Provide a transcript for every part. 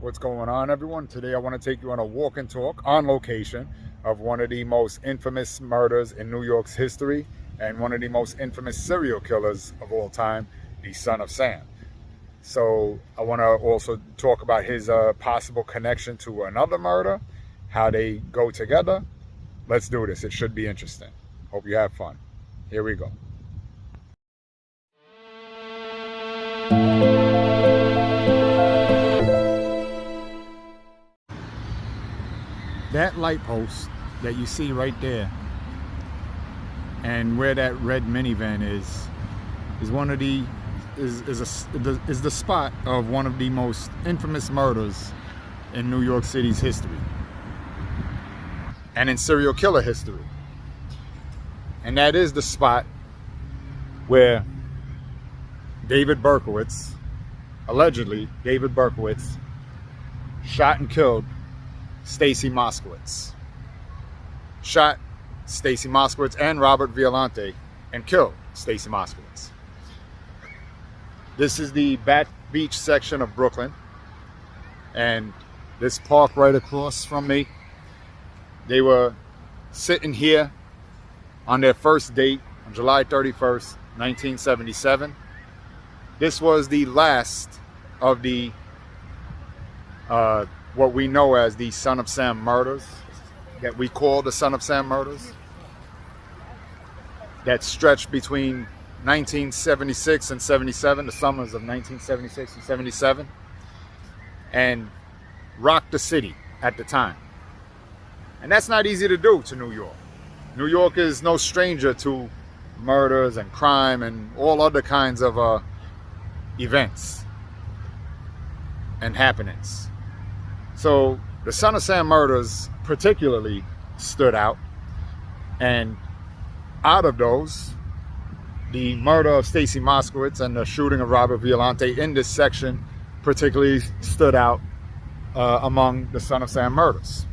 What's going on, everyone? Today I want to take you on a walk and talk on location of one of the most infamous murders in New York's history and one of the most infamous serial killers of all time, the Son of Sam. So I want to also talk about his possible connection to another murder, how they go together. Let's do this. It should be interesting. Hope you have fun. Here we go. That light post that you see right there and where that red minivan is one of the is the spot of one of the most infamous murders in New York City's history and in serial killer history. And that is the spot where David Berkowitz, allegedly David Berkowitz, shot and killed Stacy Moskowitz. Shot Stacy Moskowitz and Robert Violante and killed Stacy Moskowitz. This is the Bat Beach section of Brooklyn, and this park right across from me, they were sitting here on their first date on July 31st, 1977. This was the last of the what we know as the Son of Sam murders, that we call the Son of Sam murders, that stretched between 1976 and 77, the summers of 1976 and 77, and rocked the city at the time. And that's not easy to do to New York. New York is no stranger to murders and crime and all other kinds of events and happenings. So the Son of Sam murders particularly stood out, and out of those, the murder of Stacy Moskowitz and the shooting of Robert Violante in this section particularly stood out among the Son of Sam murders.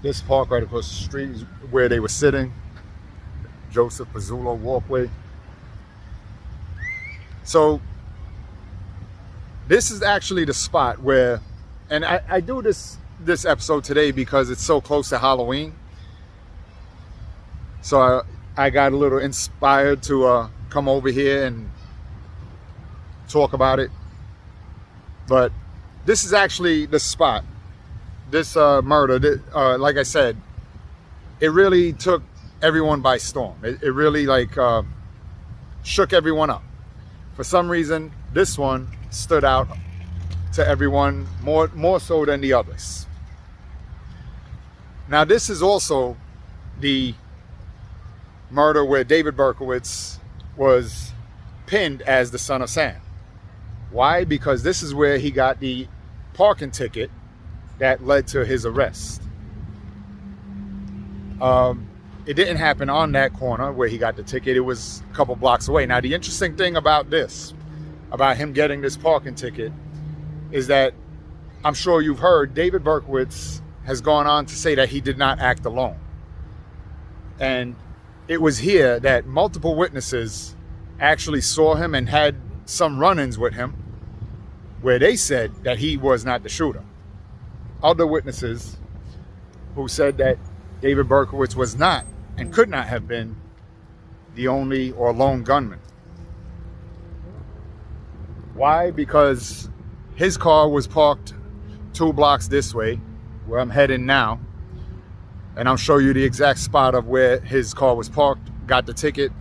This park right across the street is where they were sitting, Joseph Pizzullo walkway. So this is actually the spot where, and I do this episode today because it's so close to Halloween. So I got a little inspired to come over here and talk about it. But this is actually the spot. This murder, like I said, it really took everyone by storm. It really shook everyone up. For some reason, this one stood out to everyone more so than the others. Now, this is also the murder where David Berkowitz was pinned as the Son of Sam. Why? Because this is where he got the parking ticket that led to his arrest. It didn't happen on that corner where he got the ticket. It was a couple blocks away. Now, the interesting thing about this, about him getting this parking ticket, is that I'm sure you've heard David Berkowitz has gone on to say that he did not act alone. And it was here that multiple witnesses actually saw him and had some run-ins with him where they said that he was not the shooter. Other witnesses who said that David Berkowitz was not and could not have been the only or lone gunman. Why? Because his car was parked 2 blocks this way, where I'm heading now, and I'll show you the exact spot of where his car was parked, got the ticket.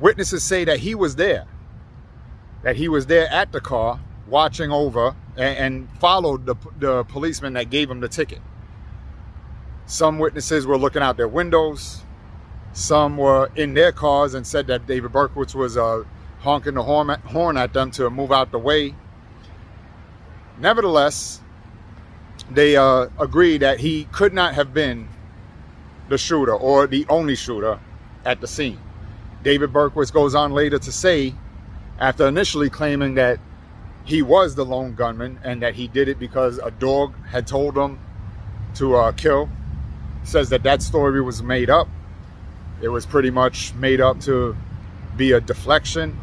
Witnesses say that he was there at the car, watching over and followed the policeman that gave him the ticket. Some witnesses were looking out their windows. Some were in their cars and said that David Berkowitz was honking the horn at them to move out the way. Nevertheless, they agreed that he could not have been the shooter or the only shooter at the scene. David Berkowitz goes on later to say, after initially claiming that he was the lone gunman and that he did it because a dog had told him to kill, says that story was made up. It was pretty much made up to be a deflection.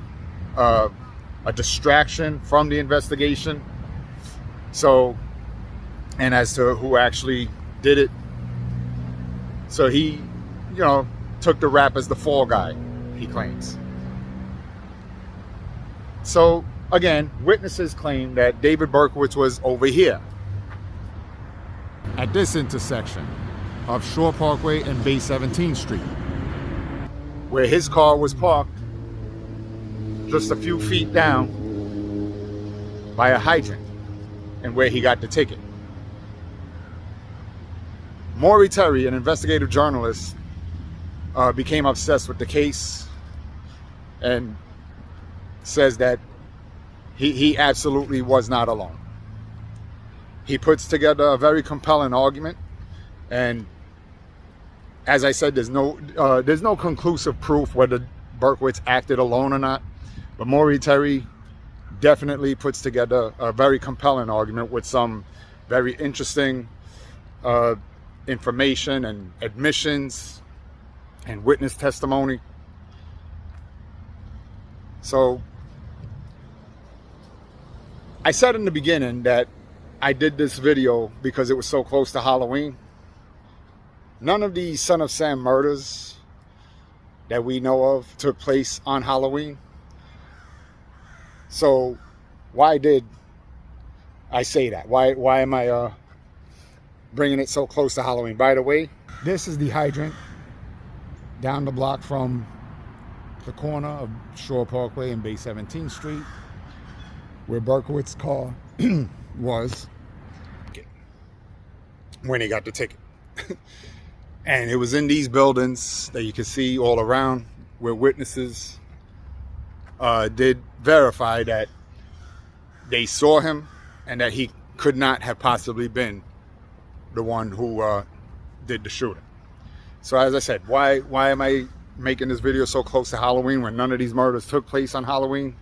a distraction from the investigation. So, and as to who actually did it, so he, took the rap as the fall guy, he claims. So again, witnesses claim that David Berkowitz was over here at this intersection of Shore Parkway and Bay 17th Street, where his car was parked just a few feet down by a hydrant, and where he got the ticket. Maury Terry, an investigative journalist, became obsessed with the case and says that he absolutely was not alone. He puts together a very compelling argument, and as I said, there's no conclusive proof whether Berkowitz acted alone or not, but Maury Terry definitely puts together a very compelling argument with some very interesting information and admissions and witness testimony. So I said in the beginning that I did this video because it was so close to Halloween. None of these Son of Sam murders that we know of took place on Halloween. So why did I say that? Why am I bringing it so close to Halloween? By the way, this is the hydrant down the block from the corner of Shore Parkway and Bay 17th Street, where Berkowitz's car was when he got the ticket. And it was in these buildings that you can see all around, where witnesses did verify that they saw him and that he could not have possibly been the one who did the shooting. So as I said, why am I making this video so close to Halloween when none of these murders took place on Halloween?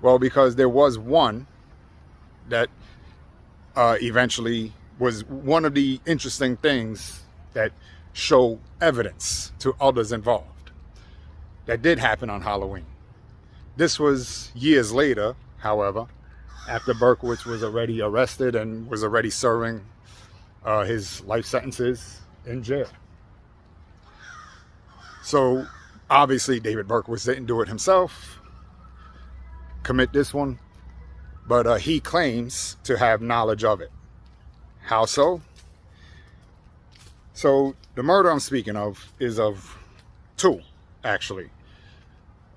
Well, because there was one that eventually was one of the interesting things that show evidence to others involved that did happen on Halloween. This was years later, however, after Berkowitz was already arrested and was already serving his life sentences in jail. So obviously David Berkowitz didn't do it himself, commit this one, but he claims to have knowledge of it. How so? So the murder I'm speaking of is of two, actually.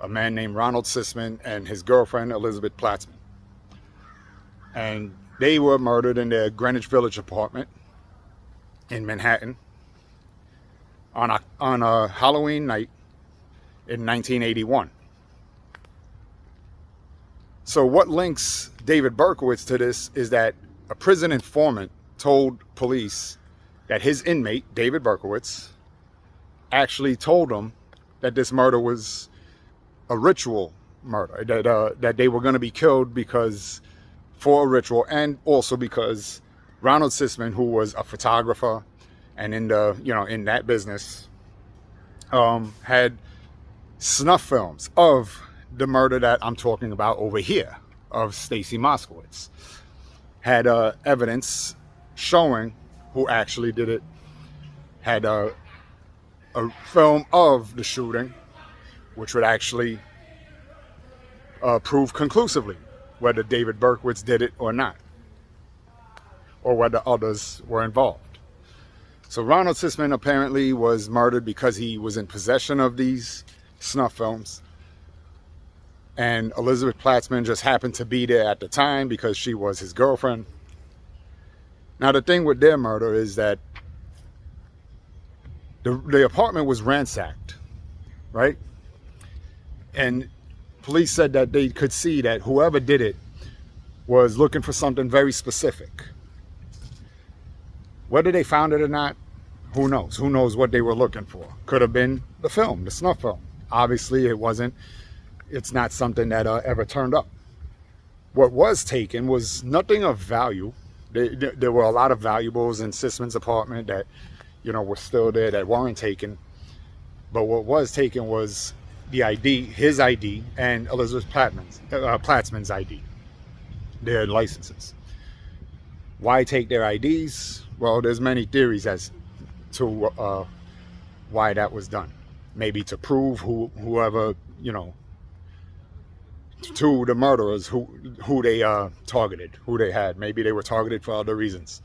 A man named Ronald Sisman and his girlfriend, Elizabeth Platzman. And they were murdered in their Greenwich Village apartment in Manhattan on a Halloween night in 1981. So what links David Berkowitz to this is that a prison informant told police that his inmate, David Berkowitz, actually told him that this murder was a ritual murder, that they were going to be killed for a ritual, and also because Ronald Sisman, who was a photographer and in that business, had snuff films of the murder that I'm talking about over here, of Stacy Moskowitz. Had evidence showing who actually did it, had a film of the shooting, which would actually prove conclusively whether David Berkowitz did it or not, or whether others were involved. So Ronald Sisman apparently was murdered because he was in possession of these snuff films, and Elizabeth Platzman just happened to be there at the time because she was his girlfriend. Now the thing with their murder is that the apartment was ransacked, right? And police said that they could see that whoever did it was looking for something very specific. Whether they found it or not, who knows? Who knows what they were looking for? Could have been the film, the snuff film. Obviously it wasn't. It's not something that ever turned up. What was taken was nothing of value. There were a lot of valuables in Sisman's apartment that, were still there, that weren't taken. But what was taken was the ID, his ID, and Elizabeth Platzman's ID, their licenses. Why take their IDs? Well, there's many theories as to why that was done. Maybe to prove whoever, you know, to the murderers who they targeted, who they had. Maybe they were targeted for other reasons,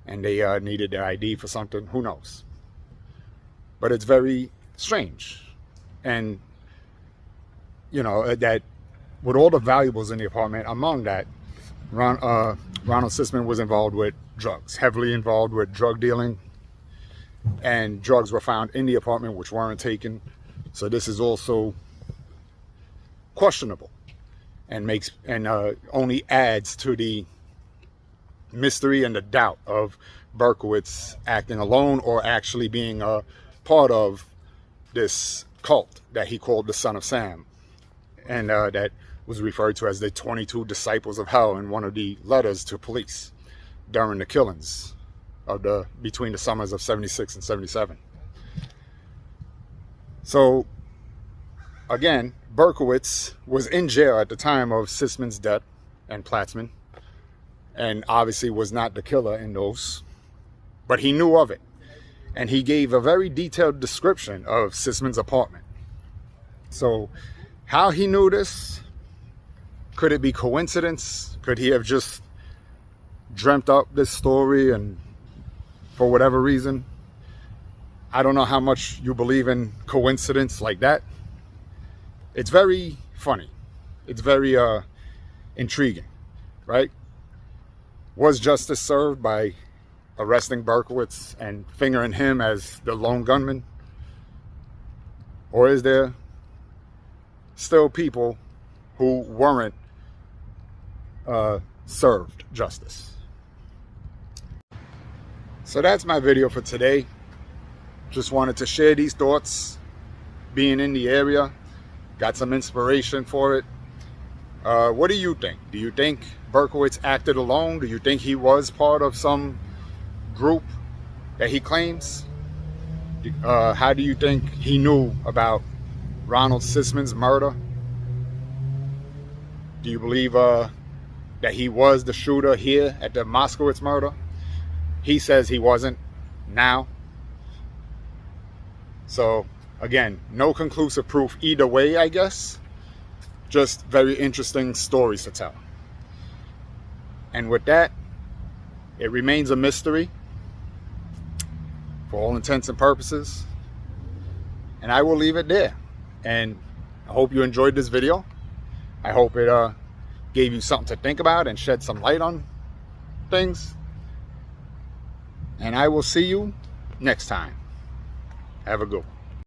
and they needed their ID for something. Who knows? But it's very strange, and you know that with all the valuables in the apartment, among that, Ronald Sussman was involved with drugs, heavily involved with drug dealing, and drugs were found in the apartment which weren't taken. So this is also questionable, and only adds to the mystery and the doubt of Berkowitz acting alone or actually being a part of this cult that he called the Son of Sam, and that was referred to as the 22 Disciples of Hell in one of the letters to police during the killings of between the summers of 76 and 77. So again, Berkowitz was in jail at the time of Sussman's death and Platzman, and obviously was not the killer in those, but he knew of it, and he gave a very detailed description of Sussman's apartment. So how he knew this? Could it be coincidence? Could he have just dreamt up this story and for whatever reason? I don't know how much you believe in coincidence like that. It's very funny. It's very intriguing, right? Was justice served by arresting Berkowitz and fingering him as the lone gunman? Or is there still people who weren't served justice? So that's my video for today. Just wanted to share these thoughts, being in the area, got some inspiration for it. What do you think? Do you think Berkowitz acted alone? Do you think he was part of some group that he claims? How do you think he knew about Ronald Sussman's murder? Do you believe that he was the shooter here at the Moskowitz murder? He says he wasn't now. So again, no conclusive proof either way, I guess. Just very interesting stories to tell. And with that, it remains a mystery for all intents and purposes. And I will leave it there. And I hope you enjoyed this video. I hope it gave you something to think about and shed some light on things. And I will see you next time. Have a good one.